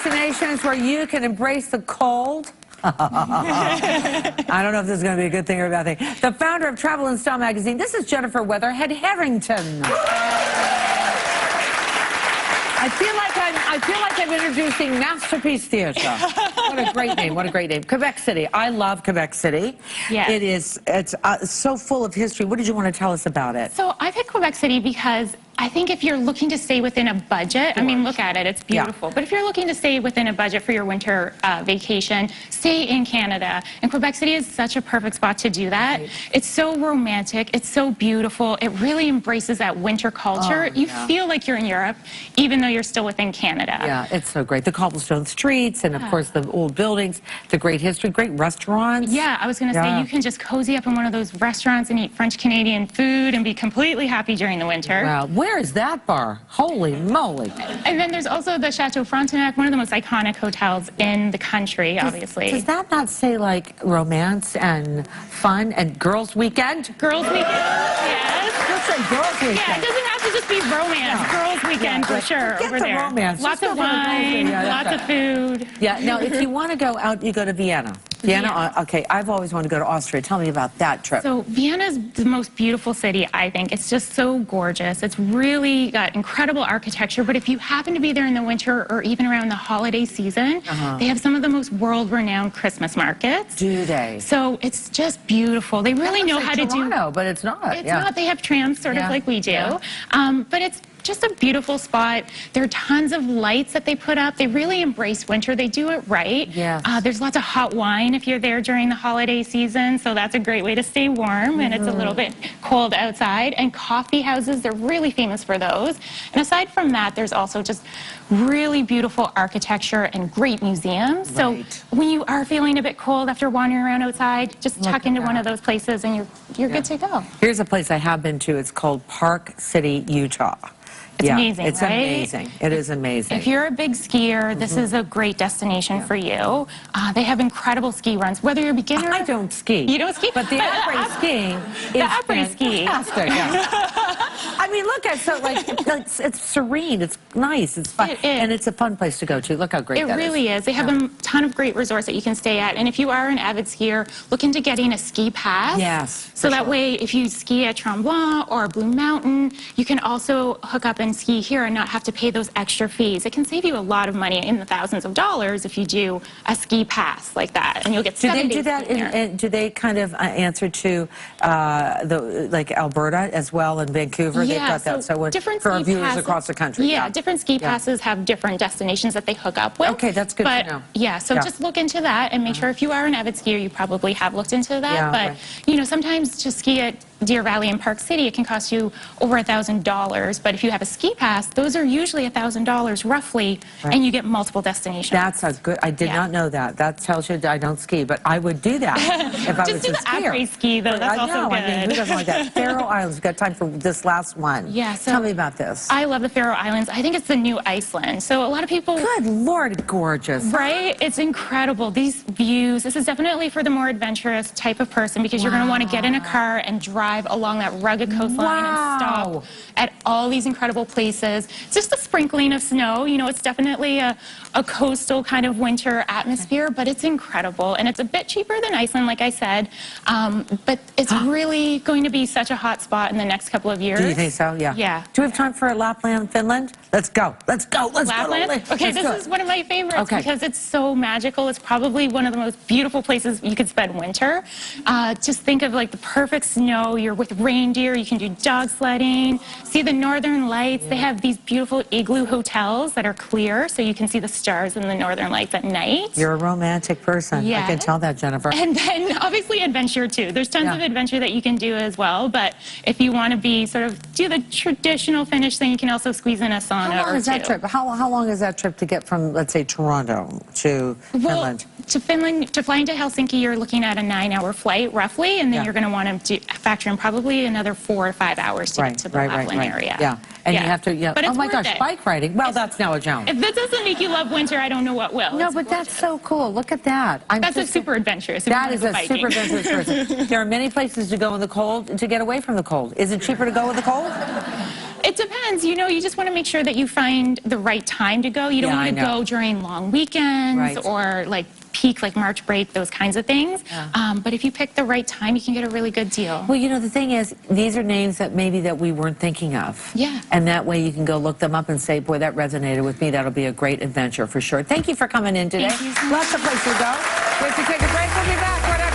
destinations where you can embrace the cold. I don't know if this is going to be a good thing or a bad thing. The founder of Travel and Style magazine, this is Jennifer Weatherhead Harrington. I feel like I'm introducing Masterpiece Theater. What a great name, what a great name. Quebec City. I love Quebec City. Yeah. It's so full of history. What did you want to tell us about it? So I picked Quebec City because I think if you're looking to stay within a budget, I mean, look at it, it's beautiful. Yeah. But if you're looking to stay within a budget for your winter vacation, stay in Canada. And Quebec City is such a perfect spot to do that. Right. It's so romantic, it's so beautiful. It really embraces that winter culture. You feel like you're in Europe, even though you're still within Canada. Yeah, it's so great. The cobblestone streets and, of course, the old buildings, the great history, great restaurants. Yeah, I was going to say, you can just cozy up in one of those restaurants and eat French-Canadian food and be completely happy during the winter. Wow. Where is that bar? Holy moly. And then there's also the Chateau Frontenac, one of the most iconic hotels in the country, obviously. Does that not say, like, romance and fun and girls' weekend? Girls' weekend, yes. Let's say girls' weekend. Yeah, it doesn't have to just be romance. No. Girls' weekend for sure. Get over the there. romance. Lots of wine, lots of food. Yeah, now if you want to go out, you go to Vienna. Vienna, okay, I've always wanted to go to Austria. Tell me about that trip. So Vienna's the most beautiful city, I think. It's just so gorgeous. It's really got incredible architecture, but if you happen to be there in the winter or even around the holiday season, they have some of the most world-renowned Christmas markets. Do they? So it's just beautiful. They really know how to do... Toronto, but it's not. It's not. They have trams sort of like we do. But it's just a beautiful spot. There are tons of lights that they put up. They really embrace winter. They do it right. There's lots of hot wine if you're there during the holiday season, so that's a great way to stay warm and it's a little bit cold outside. And coffee houses, they're really famous for those. And aside from that, there's also just really beautiful architecture and great museums. So when you are feeling a bit cold after wandering around outside, just tuck into one of those places and you're good to go. Here's a place I have been to. It's called Park City, Utah. It's amazing, it's amazing. It is amazing. If you're a big skier, this is a great destination for you. They have incredible ski runs. Whether you're a beginner... I don't ski. You don't ski? But the après skiing is fantastic. I mean, look at it's serene, it's nice, it's fun, and it's a fun place to go to. Look how great that is. It really is. They have a ton of great resorts that you can stay at, and if you are an avid skier, look into getting a ski pass. Yes. So that way, if you ski at Tremblant or Blue Mountain, you can also hook up and ski here and not have to pay those extra fees. It can save you a lot of money, in the thousands of dollars, if you do a ski pass like that, and you'll get 7 days. Do they do that? And do they kind of answer to like Alberta as well and Vancouver? They've got that. So for our viewers across the country. Yeah, different ski passes have different destinations that they hook up with. Okay, that's good to know. Yeah, so just look into that and make sure if you are an avid skier, you probably have looked into that. But you know, sometimes to ski at Deer Valley and Park City, it can cost you over $1,000. But if you have a ski pass, those are usually $1,000 roughly, and you get multiple destinations. That's a good. I did not know that. That tells you I don't ski, but I would do that if I was a skier. Just do the après ski, though. That's also good. I mean, who doesn't like that? Faroe Islands. We've got time for this last one. Yeah. So tell me about this. I love the Faroe Islands. I think it's the new Iceland. So a lot of people. Good Lord, gorgeous. Right? It's incredible. These views. This is definitely for the more adventurous type of person because you're going to want to get in a car and drive along that rugged coastline and stop at all these incredible places. It's just a sprinkling of snow. You know, it's definitely a coastal kind of winter atmosphere, but it's incredible. And it's a bit cheaper than Iceland, like I said. But it's really going to be such a hot spot in the next couple of years. Do you think so? Yeah. Yeah. Do we have time for Lapland, Finland? Let's go. Let's go. Let's Lapland? go. Okay, this is one of my favorites because it's so magical. It's probably one of the most beautiful places you could spend winter. Just think of like the perfect snow. You're with reindeer. You can do dog sledding. See the northern lights. They have these beautiful igloo hotels that are clear, so you can see the stars and the northern lights at night. You're a romantic person. I can tell that, Jennifer. And then obviously adventure too. There's tons of adventure that you can do as well, but if you want to be sort of do the traditional Finnish thing, you can also squeeze in a sauna. How long is that trip? How long is that trip to get from, let's say, Toronto to Finland? To Finland, to fly into Helsinki, you're looking at a 9-hour flight roughly, and then you're going to want to factor in probably another 4 or 5 hours to get to the Lapland area. Yeah. And you have to, but oh my gosh, bike riding. Well, that's now a challenge. If that doesn't make you love winter, I don't know what will. No, but that's so cool. Look at that. That's a super adventurous. That is a super adventurous person. There are many places to go in the cold to get away from the cold. Is it cheaper to go in the cold? It depends. You know, you just want to make sure that you find the right time to go. You don't want to go during long weekends or like peak, like March break, those kinds of things. But if you pick the right time, you can get a really good deal. Well, you know, the thing is, these are names that maybe that we weren't thinking of. Yeah. And that way you can go look them up and say, boy, that resonated with me. That'll be a great adventure for sure. Thank you for coming in today. Thank you so much. Lots of places to go. We have to take a break. We'll be back.